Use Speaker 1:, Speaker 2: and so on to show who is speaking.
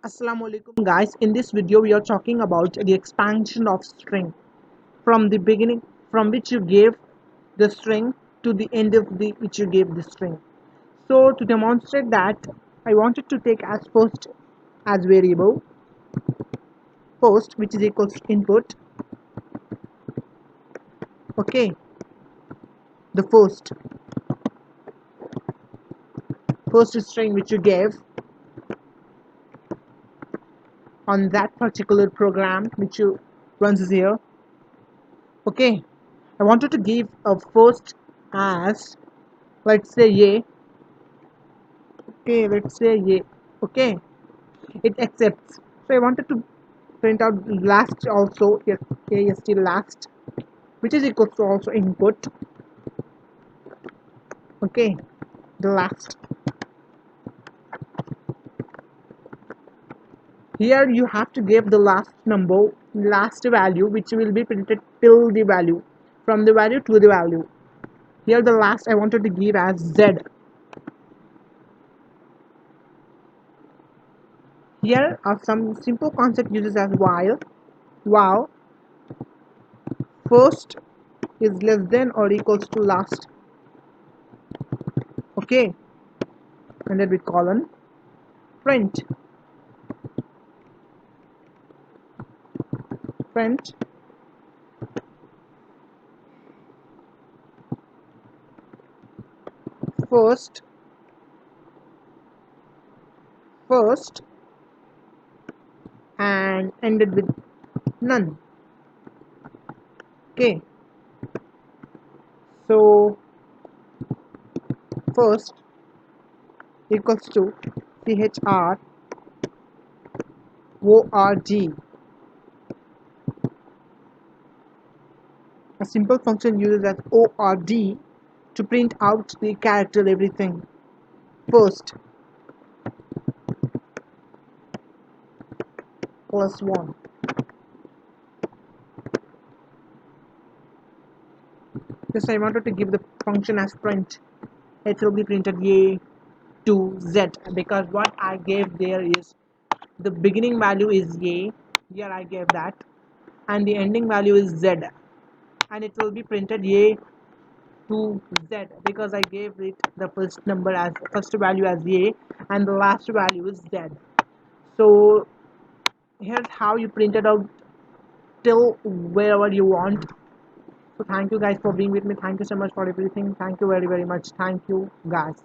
Speaker 1: Assalamualaikum guys, in this video we are talking about the expansion of string from the beginning from which you gave the string to the end of the which you gave the string. So to demonstrate that, I wanted to take as first as variable first, which is equals to input. Okay, the first string which you gave on that particular program which you runs here. Okay, I wanted to give a first as, let's say, a. Okay, let's say a. Okay, it accepts. So I wanted to print out last also. Yes, a is still last, which is equal to also input. Okay, the last. Here you have to give the last number, last value, which will be printed till the value, from the value to the value. Here the last I wanted to give as z. Here are some simple concept uses as while first is less than or equals to last. Okay, and then with colon print first first and ended with none. Okay, so first equals to chrord. A simple function uses as ord to print out the character everything. First plus 1. Just I wanted to give the function as print. It will be printed a to z, because what I gave there is the beginning value is a. Here I gave that, and the ending value is z, and it will be printed a to z because I gave it the first value as a and the last value is z. So here's how you print it out till wherever you want. So thank you guys for being with me. Thank you so much for everything. Thank you very much. Thank you guys.